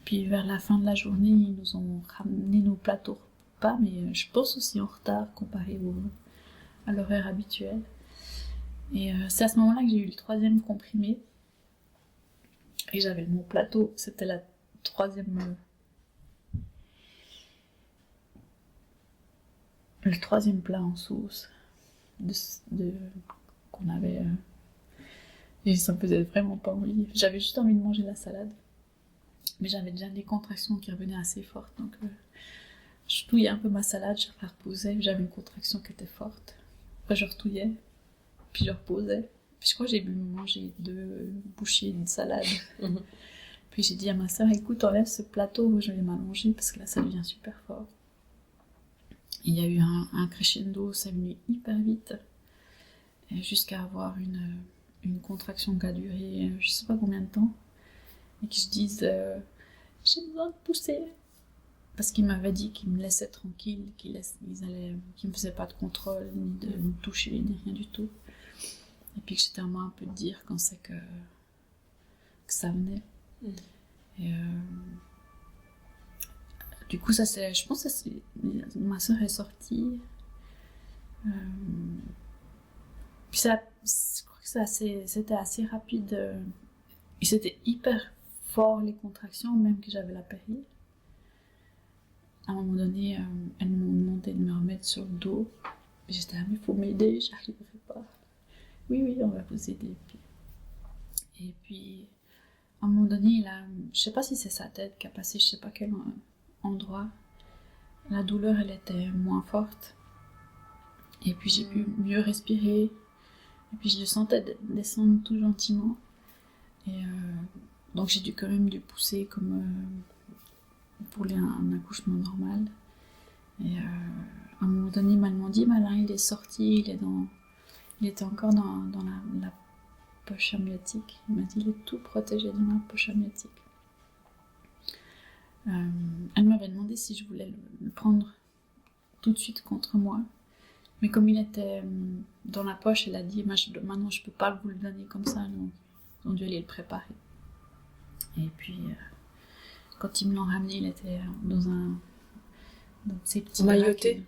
Puis vers la fin de la journée, ils nous ont ramené nos plateaux repas, mais je pense aussi en retard comparé à l'horaire habituel. Et c'est à ce moment-là que j'ai eu le 3e comprimé. Et j'avais mon plateau, c'était la 3e... le 3e plat en sauce qu'on avait... Et ça me faisait vraiment pas envie. J'avais juste envie de manger la salade. Mais j'avais déjà des contractions qui revenaient assez fortes. Donc je touillais un peu ma salade, je la reposais. J'avais une contraction qui était forte. Après je retouillais, puis je reposais. Puis je crois que j'ai mangé 2 bouchées d'une salade. Puis j'ai dit à ma soeur, écoute, enlève ce plateau où je vais m'allonger parce que là ça devient super fort. Il y a eu un crescendo, ça venait hyper vite, jusqu'à avoir une contraction qui a duré je sais pas combien de temps, et que je dise j'ai besoin de pousser, parce qu'il m'avait dit qu'il me laissait tranquille, qu'il me faisait pas de contrôle, ni de me toucher, ni rien du tout, et puis que j'étais à moi un peu de dire quand c'est que ça venait. Et du coup, je pense que ma soeur est sortie. Puis je crois que c'était assez rapide. Et c'était hyper fort les contractions, même que j'avais la péri. À un moment donné, elles m'ont demandé de me remettre sur le dos. J'étais là, mais il faut m'aider, j'arriverai pas. Oui, on va vous aider. Et puis, à un moment donné, je sais pas si c'est sa tête qui a passé, je sais pas quel endroit. La douleur, elle était moins forte. Et puis j'ai pu mieux respirer. Et puis je le sentais descendre tout gentiment. Et donc j'ai quand même dû pousser comme pour un accouchement normal. Et à un moment donné, il m'a demandé, Malin, il est sorti, il était encore dans la poche amniotique. Il m'a dit, il est tout protégé dans la poche amniotique. Elle m'avait demandé si je voulais le prendre tout de suite contre moi. Mais comme il était dans la poche, elle a dit, maintenant je peux pas vous le donner comme ça, donc ils ont dû aller le préparer. Et puis, quand ils me l'ont ramené, il était dans ces petits emmaillotés,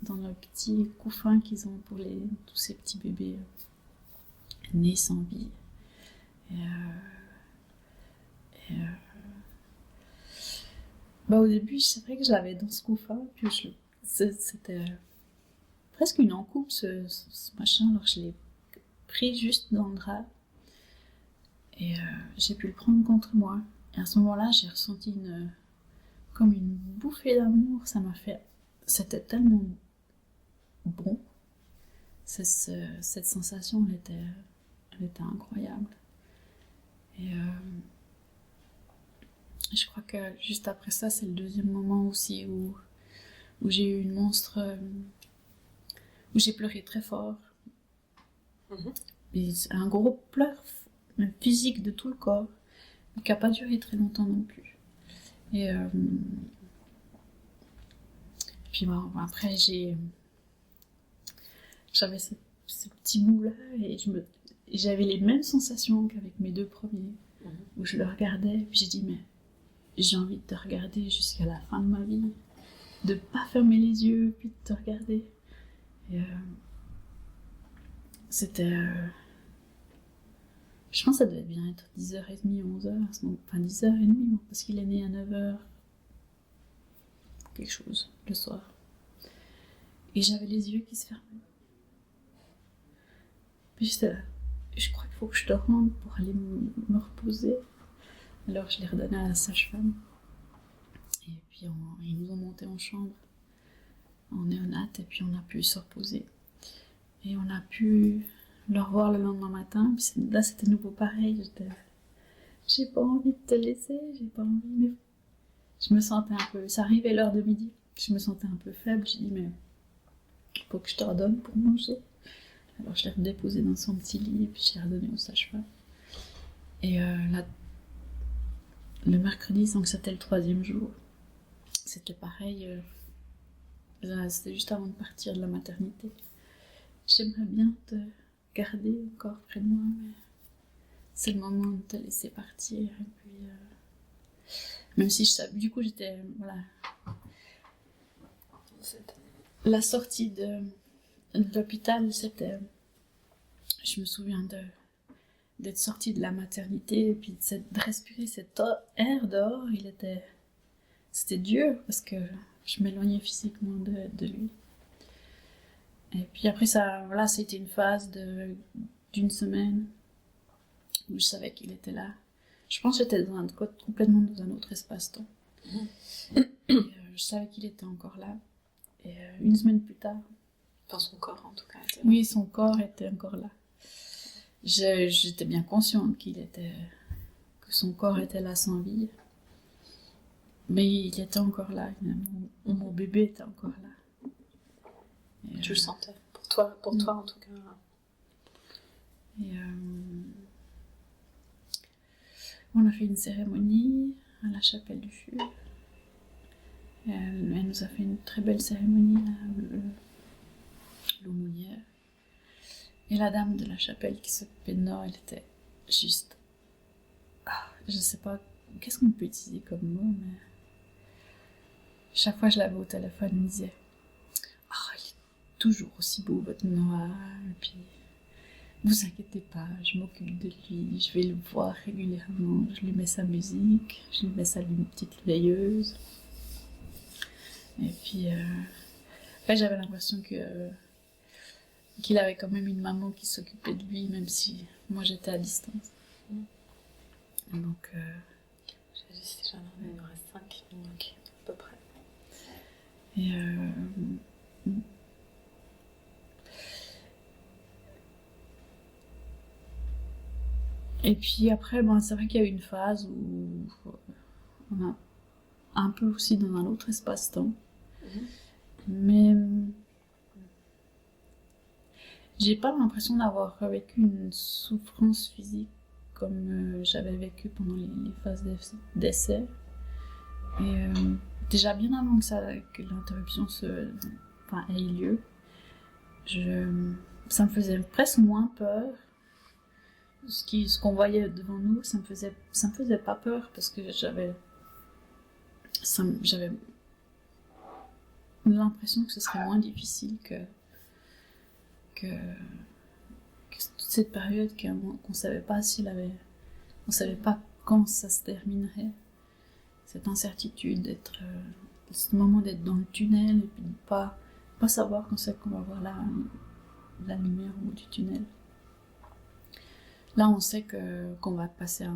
dans le petit couffin qu'ils ont pour tous ces petits bébés nés sans vie. Au début, c'est vrai que je l'avais dans ce couffin, puis c'était presque une encoupe ce machin, alors je l'ai pris juste dans le drap et j'ai pu le prendre contre moi. Et à ce moment-là, j'ai ressenti comme une bouffée d'amour. C'était tellement bon. Cette sensation, elle était incroyable. Et je crois que juste après ça, c'est le 2e moment aussi où où j'ai eu une monstre, où j'ai pleuré très fort. Et c'est un gros pleur physique de tout le corps, mais qui n'a pas duré très longtemps non plus. Et puis bon, après j'avais ce petit bout-là et j'avais les mêmes sensations qu'avec mes 2 premiers, où je le regardais, et puis j'ai dit, mais j'ai envie de te regarder jusqu'à la fin de ma vie, de pas fermer les yeux, puis de te regarder. Et c'était... je pense que ça devait bien être 10h30, 11h, enfin 10h30, parce qu'il est né à 9h, quelque chose, le soir. Et j'avais les yeux qui se fermaient. Puis j'étais là, je crois qu'il faut que je te rende pour aller me reposer. Alors je l'ai redonné à la sage-femme. Et puis ils nous ont monté en chambre, en néonate, et puis on a pu se reposer. Et on a pu le revoir le lendemain matin. Puis là c'était nouveau pareil, j'ai pas envie de te laisser, j'ai pas envie, mais je me sentais un peu, ça arrivait l'heure de midi, je me sentais un peu faible, j'ai dit mais faut que je te redonne pour manger. Alors je l'ai redéposé dans son petit lit et puis je l'ai redonné au sage-femme. Et là, le mercredi, donc c'était le 3e jour, c'était pareil, c'était juste avant de partir de la maternité. J'aimerais bien te garder encore près de moi, mais c'est le moment de te laisser partir. Et puis, même si je savais, du coup j'étais, voilà, la sortie de l'hôpital, c'était, je me souviens d'être sortie de la maternité et puis de respirer cet air dehors. C'était dur parce que je m'éloignais physiquement de lui. Et puis après ça, voilà, c'était une phase d'une semaine où je savais qu'il était là. Je pense que j'étais complètement dans un autre espace-temps. Et, je savais qu'il était encore là. Et une semaine plus tard, Enfin, son corps en tout cas. oui, son corps était encore là. J'étais bien consciente que son corps était là sans vie. Mais il était encore là. Mon bébé était encore là. Et, tu le sentais. Pour toi en tout cas. Et on a fait une cérémonie à la chapelle du Fur. Elle nous a fait une très belle cérémonie, l'aumônière. Et la dame de la chapelle qui s'occupait de nous, elle était juste... je sais pas, qu'est-ce qu'on peut utiliser comme mot, mais... Chaque fois que je l'avais au téléphone, elle me disait « Ah, il est toujours aussi beau, votre Noah, et puis... vous inquiétez pas, je m'occupe de lui, je vais le voir régulièrement, je lui mets sa musique, je lui mets sa petite veilleuse. » Et puis, j'avais l'impression qu'il avait quand même une maman qui s'occupait de lui, même si moi j'étais à distance. Donc, j'ai dit si j'en ai, il nous reste 5 minutes à peu près. Et puis après, c'est vrai qu'il y a eu une phase où on a un peu aussi dans un autre espace-temps. Mais j'ai pas l'impression d'avoir vécu une souffrance physique comme j'avais vécu pendant les phases d'essai. Et déjà bien avant que l'interruption ait lieu, ça me faisait presque moins peur. Ce qu'on voyait devant nous, ça me faisait pas peur parce que j'avais l'impression que ce serait moins difficile que toute cette période qu'on savait pas on savait pas quand ça se terminerait. Cette incertitude ce moment d'être dans le tunnel et puis de pas savoir quand c'est qu'on va voir la lumière au bout du tunnel. Là, on sait qu'on va passer,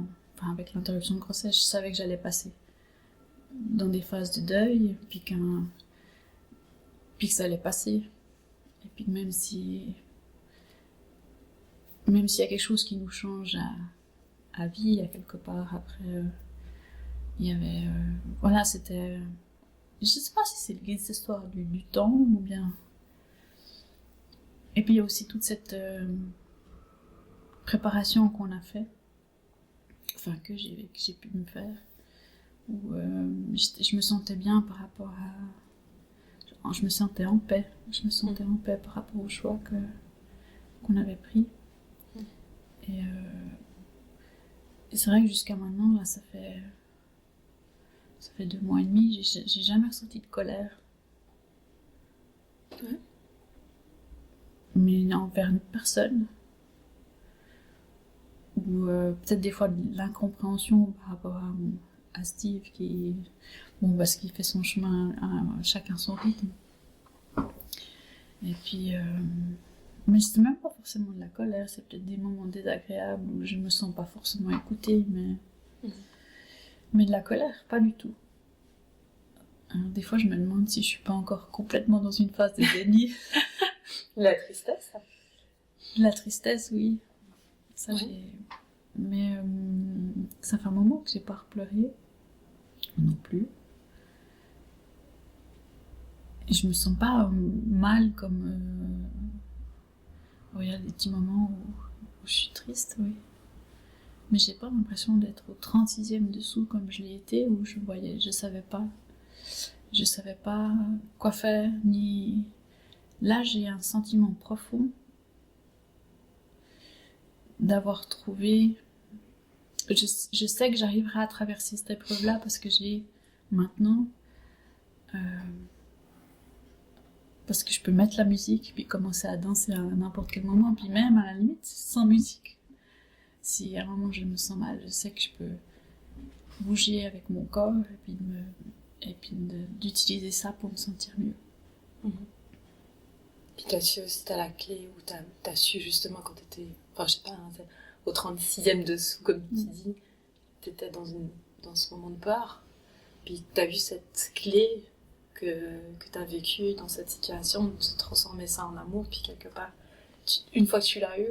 avec l'interruption de grossesse, je savais que j'allais passer dans des phases de deuil, puis que ça allait passer. Et puis même s'il y a quelque chose qui nous change à vie, à quelque part, après, il y avait... c'était Je sais pas si c'est lié à cette histoire du temps ou bien... Et puis il y a aussi toute cette préparation qu'on a fait, enfin que j'ai pu me faire, où je me sentais bien par rapport à... Je me sentais en paix. Je me sentais en paix par rapport au choix qu'on avait pris. Et c'est vrai que jusqu'à maintenant, là, ça fait 2 mois et demi, j'ai jamais ressenti de colère. Ouais. Mais envers personne. Ou peut-être des fois de l'incompréhension par rapport à Steve qui... Bon, parce qu'il fait son chemin à chacun son rythme. Et puis... Mais c'est même pas forcément de la colère, c'est peut-être des moments désagréables où je me sens pas forcément écoutée, mais de la colère, pas du tout. Alors, des fois, je me demande si je suis pas encore complètement dans une phase de déni. La tristesse. La tristesse, oui. Ça, Oui. Mais ça fait un moment que j'ai pas repleuré. Non plus. Et je me sens pas mal comme... Il y a des petits moments où je suis triste, oui. Mais j'ai pas l'impression d'être au 36e dessous comme je l'ai été, où je savais pas quoi faire, ni... Là, j'ai un sentiment profond d'avoir trouvé... Je sais que j'arriverai à traverser cette épreuve-là parce que j'ai maintenant... parce que je peux mettre la musique puis commencer à danser à n'importe quel moment, puis même à la limite sans musique. Si à un moment je me sens mal, je sais que je peux bouger avec mon corps et puis d'utiliser ça pour me sentir mieux. Puis t'as su aussi, t'as la clé, ou t'as su justement quand t'étais, enfin je sais pas, hein, au 36e dessous, comme tu dis, t'étais dans ce moment de peur, puis t'as vu cette clé que t'as vécue dans cette situation, de transformer ça en amour, puis quelque part, une fois que tu l'as eu,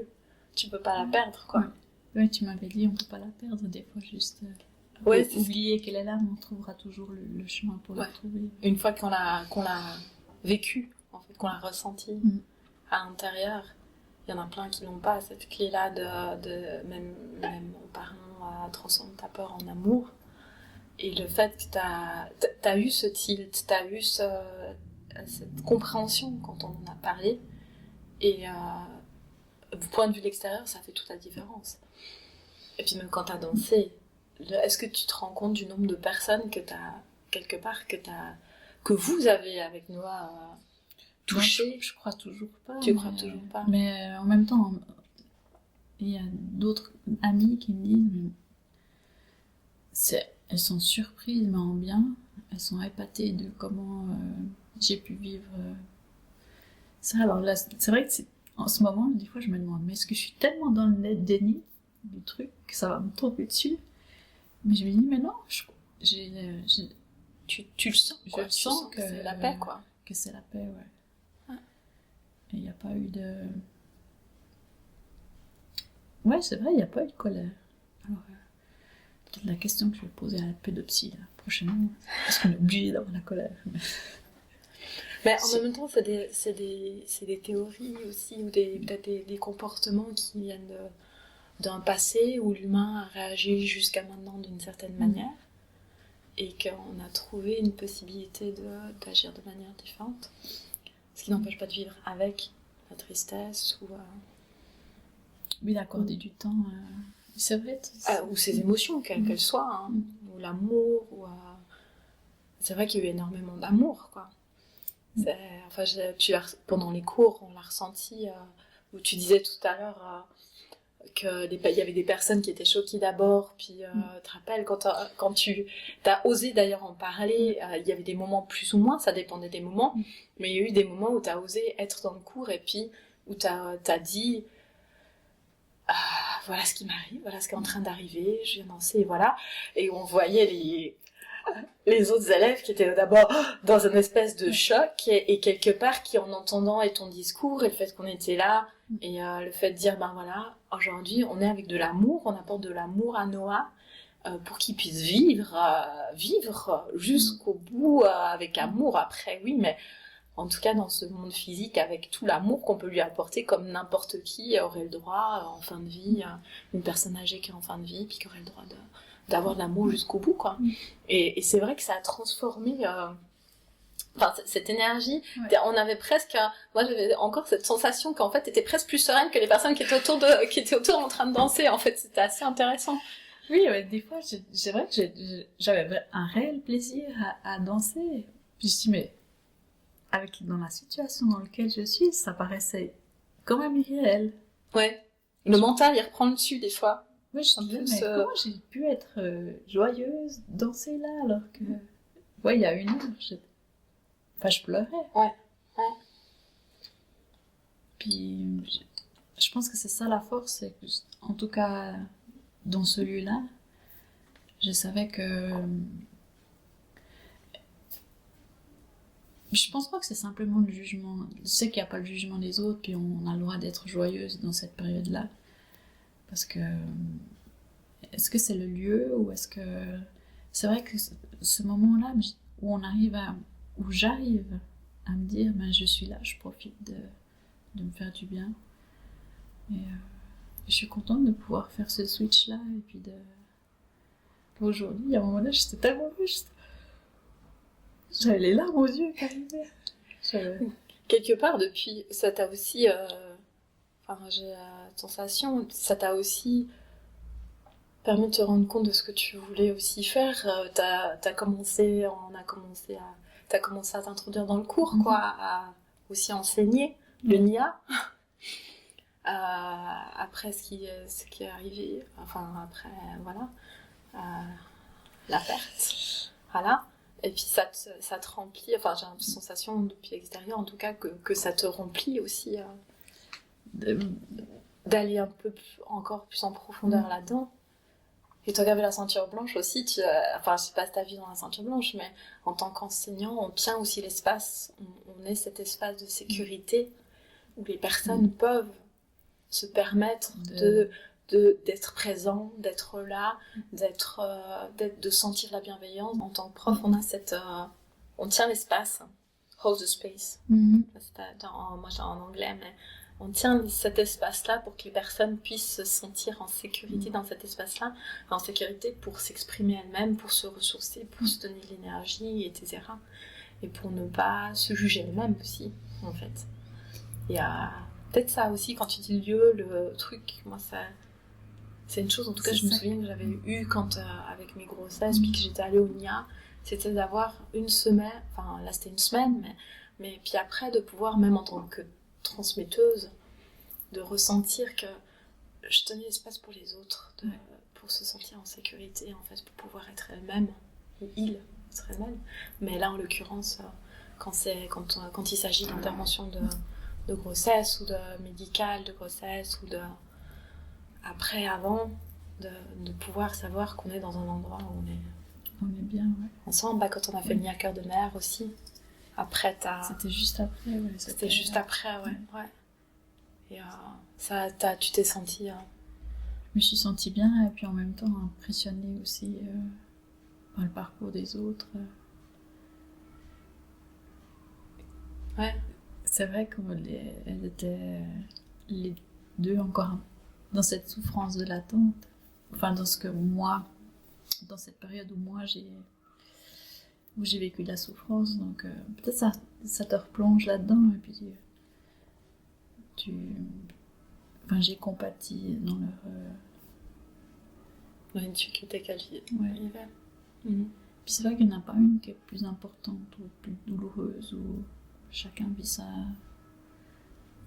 tu peux pas la perdre, quoi. Ouais, tu m'avais dit, on peut pas la perdre, des fois juste oublier qu'elle est là, mais on trouvera toujours le chemin pour la trouver. Une fois qu'on l'a vécu, en fait, qu'on l'a ressenti à l'intérieur, il y en a plein qui n'ont pas cette clé-là de même en parlant à transformer ta peur en amour. Et le fait que t'as eu ce tilt, t'as eu cette compréhension quand on en a parlé, et du point de vue de l'extérieur, ça fait toute la différence. Et puis même quand t'as dansé, est-ce que tu te rends compte du nombre de personnes que t'as, quelque part, que vous avez avec Noah touché? Je crois toujours pas. Tu crois toujours pas. Mais en même temps, il y a d'autres amis qui me disent, elles sont surprises, mais en bien. Elles sont épatées de comment j'ai pu vivre ça. Alors là, c'est vrai que en ce moment, des fois, je me demande, mais est-ce que je suis tellement dans le déni du truc que ça va me tomber dessus? Mais je me dis, mais non, tu le sens, quoi. Je sens que c'est la paix, quoi. Que c'est la paix, ouais. Et il n'y a pas eu de... Ouais, c'est vrai, il n'y a pas eu de colère. Alors, peut-être la question que je vais poser à la pédopsie, là, prochainement, est-ce qu'on est obligé d'avoir la colère? Mais en même temps, c'est des théories aussi, ou peut-être des comportements qui viennent d'un passé où l'humain a réagi jusqu'à maintenant d'une certaine manière, et qu'on a trouvé une possibilité d'agir de manière différente. Ce qui n'empêche pas de vivre avec la tristesse ou... Oui, d'accorder du temps, c'est vrai. Ou ses émotions, quelles qu'elles soient, hein, ou l'amour, ou... C'est vrai qu'il y a eu énormément d'amour, quoi. Enfin, pendant les cours, on l'a ressenti, où tu disais tout à l'heure qu'il y avait des personnes qui étaient choquées d'abord, puis tu te rappelles, quand tu as osé d'ailleurs en parler, il y avait des moments plus ou moins, ça dépendait des moments, mais il y a eu des moments où tu as osé être dans le cours, et puis où tu as dit voilà ce qui m'arrive, voilà ce qui est en train d'arriver, je viens danser, et voilà, et on voyait les autres élèves qui étaient d'abord dans une espèce de choc, et quelque part qui, en entendant ton discours et le fait qu'on était là, et le fait de dire ben voilà, aujourd'hui on est avec de l'amour, on apporte de l'amour à Noah, pour qu'ils puissent vivre jusqu'au bout avec amour. Après, oui, mais en tout cas dans ce monde physique, avec tout l'amour qu'on peut lui apporter, comme n'importe qui aurait le droit en fin de vie, une personne âgée qui est en fin de vie, puis qui aurait le droit d'avoir de l'amour jusqu'au bout, quoi. Et c'est vrai que ça a transformé cette énergie. On avait presque, moi j'avais encore cette sensation qu'en fait t'étais presque plus sereine que les personnes qui étaient autour en train de danser. En fait, c'était assez intéressant. Oui, des fois, c'est vrai que j'avais un réel plaisir à danser. Puis je dis, mais dans la situation dans laquelle je suis, ça paraissait quand même irréel. Ouais. Le mental, il reprend le dessus des fois. Oui, je me disais, mais comment j'ai pu être joyeuse, danser là, alors que... Ouais, il y a une heure, je pleurais. Ouais. Puis, je pense que c'est ça la force, c'est que, en tout cas, dans ce lieu-là, je savais que... Je pense pas que c'est simplement le jugement. Je sais qu'il n'y a pas le jugement des autres, puis on a le droit d'être joyeuse dans cette période-là. Parce que... Est-ce que c'est le lieu, ou est-ce que... C'est vrai que ce moment-là, où j'arrive à me dire, je suis là, je profite de me faire du bien. Et je suis contente de pouvoir faire ce switch-là, et puis Aujourd'hui, à un moment-là, j'étais tellement heureuse. J'avais les larmes aux yeux qui arrivaient. Quelque part, depuis, ça t'a aussi... j'ai la sensation, ça t'a aussi permis de te rendre compte de ce que tu voulais aussi faire. T'as commencé à t'introduire dans le cours, quoi, à aussi enseigner le NIA. Après ce qui est arrivé, après, voilà, la perte, voilà. Et puis ça te remplit, j'ai une sensation depuis l'extérieur en tout cas que ça te remplit aussi d'aller un peu encore plus en profondeur là-dedans. Et toi qui avais la ceinture blanche aussi, je sais pas si t'as vu dans la ceinture blanche, mais en tant qu'enseignant, on tient aussi l'espace, on est cet espace de sécurité où les personnes peuvent se permettre d'être présents, d'être là, de sentir la bienveillance. En tant que prof, on a on tient l'espace, hold the space. Moi j'ai en anglais, mais on tient cet espace-là pour que les personnes puissent se sentir en sécurité dans cet espace-là, en sécurité pour s'exprimer elles-mêmes, pour se ressourcer, pour se donner de l'énergie, etc. Et pour ne pas se juger elles-mêmes aussi, en fait. Il y a peut-être ça aussi, quand tu dis le truc, moi c'est une chose, en tout cas je me souviens que j'avais eu quand, avec mes grossesses, puis que j'étais allée au NIA, c'était d'avoir une semaine, là c'était une semaine, mais puis après de pouvoir, même en tant que transmetteuse, de ressentir que je tenais l'espace pour les autres, pour se sentir en sécurité, en fait, pour pouvoir être elle-même, ou il être elle-même. Mais là, en l'occurrence, quand il s'agit d'intervention de grossesse, ou de médicale de grossesse, ou de après, avant, de pouvoir savoir qu'on est dans un endroit où on est bien, ouais. Ensemble, quand on a fait le NIA Cœur de Mère aussi. Après, C'était juste après, ouais. C'était juste après, ouais. Et tu t'es sentie... Je me suis sentie bien, et puis en même temps impressionnée aussi par le parcours des autres. Ouais. C'est vrai qu'elles étaient les deux encore dans cette souffrance de l'attente. Dans cette période où j'ai vécu de la souffrance, donc peut-être ça te replonge là-dedans, et puis j'ai compati dans leur une difficulté qu'elles vivaient. Puis c'est vrai qu'il n'y en a pas une qui est plus importante ou plus douloureuse, où chacun vit sa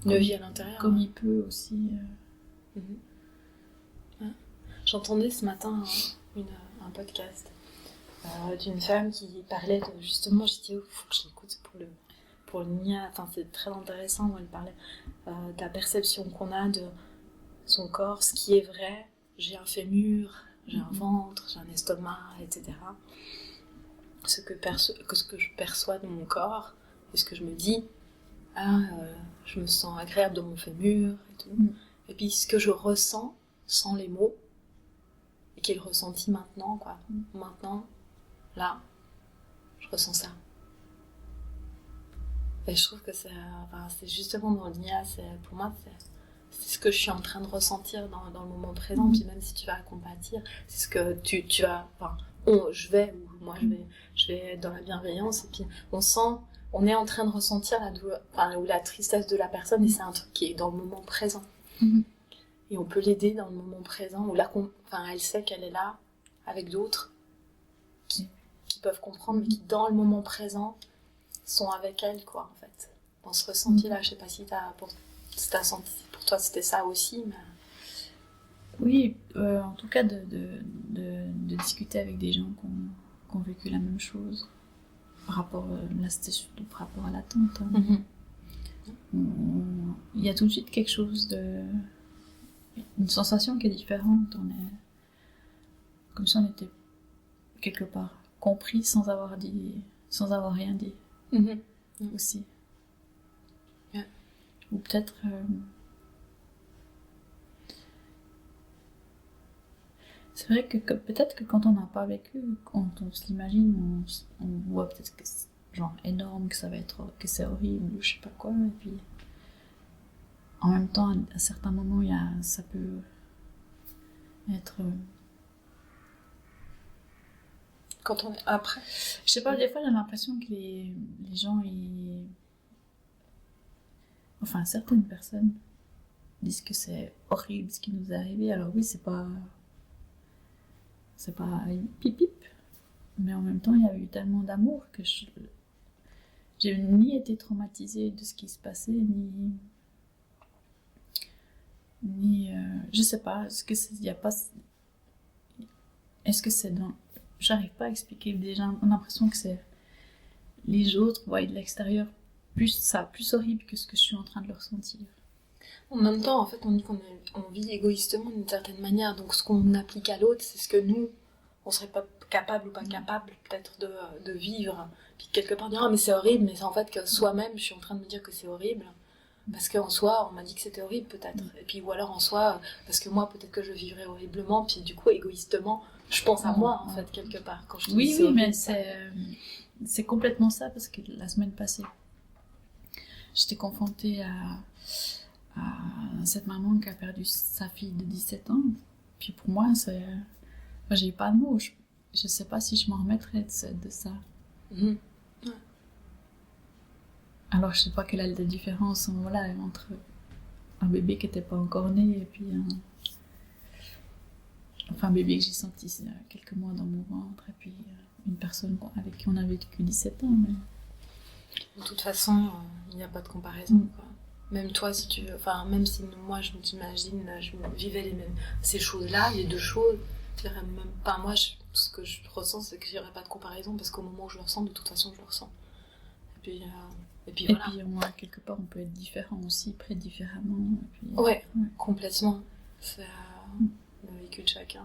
vie à l'intérieur, comme il peut aussi. J'entendais ce matin un podcast d'une femme qui parlait de, justement, j'ai dit, il faut que je l'écoute pour le NIA, c'est très intéressant où elle parlait de la perception qu'on a de son corps, ce qui est vrai. J'ai un fémur, j'ai un ventre, j'ai un estomac, etc. Ce que je perçois de mon corps, et ce que je me dis, je me sens agréable dans mon fémur, et tout. Et puis ce que je ressens, sans les mots, et qui est le ressenti maintenant, quoi. Maintenant, là, je ressens ça. Et je trouve que c'est justement dans l'IA, pour moi, c'est ce que je suis en train de ressentir dans le moment présent. Puis même si tu vas compatir, c'est ce que tu vas... Enfin, je vais être dans la bienveillance, et puis on est en train de ressentir la douleur, ou la tristesse de la personne, et c'est un truc qui est dans le moment présent. Et on peut l'aider dans le moment présent, où là, elle sait qu'elle est là, avec d'autres, qui peuvent comprendre, mais qui, dans le moment présent, sont avec elle, quoi, en fait. Dans ce ressenti-là, je sais pas si t'as senti, pour toi, c'était ça aussi, mais... Oui, en tout cas, de discuter avec des gens qui ont vécu la même chose. Là, c'était surtout par rapport à l'attente. Il y a tout de suite quelque chose une sensation qui est différente. On est comme si on était quelque part compris sans avoir rien dit. Aussi. Yeah. Ou peut-être c'est vrai que peut-être que quand on n'a pas vécu, quand on se l'imagine, on voit peut-être que c'est genre énorme, que c'est horrible, ou je sais pas quoi, et puis en même temps, à certains moments, ça peut être... Quand on est après... Je sais pas, des fois, j'ai l'impression que les gens, enfin, certaines personnes disent que c'est horrible ce qui nous est arrivé. Alors oui, c'est pas pip pip, mais en même temps, il y a eu tellement d'amour que j'ai ni été traumatisée de ce qui se passait, ni je sais pas, est-ce que c'est dans... J'arrive pas à expliquer, déjà on a l'impression que c'est les autres voient de l'extérieur plus horrible que ce que je suis en train de le ressentir. En même temps, en fait, on dit qu'on vit égoïstement d'une certaine manière, donc ce qu'on applique à l'autre, c'est ce que nous, on serait pas capable ou pas capable peut-être de vivre. Puis quelque part dire, ah mais c'est horrible, mais c'est en fait que soi-même, je suis en train de me dire que c'est horrible, parce qu'en soi, on m'a dit que c'était horrible peut-être. Et puis, ou alors en soi, parce que moi, peut-être que je vivrais horriblement, puis du coup, égoïstement, je pense à moi, en fait, quelque part. Quand je oui, dis horrible, mais c'est complètement ça, parce que la semaine passée, j'étais confrontée à cette maman qui a perdu sa fille de 17 ans. Puis pour moi, j'ai pas de mots. Je sais pas si je m'en remettrais de ça. Ouais. Alors je sais pas quelle est la différence entre un bébé qui était pas encore né et puis un bébé que j'ai senti quelques mois dans mon ventre, et puis une personne avec qui on avait vécu 17 ans. Mais... De toute façon, il n'y a pas de comparaison, quoi. Même toi, si tu veux, même si moi je m'imagine, je vivais ces choses-là, les deux choses, je dirais même pas, moi, ce que je ressens, c'est que j'aurais pas de comparaison, parce qu'au moment où je le ressens, de toute façon, je le ressens. Et puis voilà. Et puis, quelque part, on peut être différent aussi, près différemment. Et puis, ouais, complètement. C'est le vécu de chacun.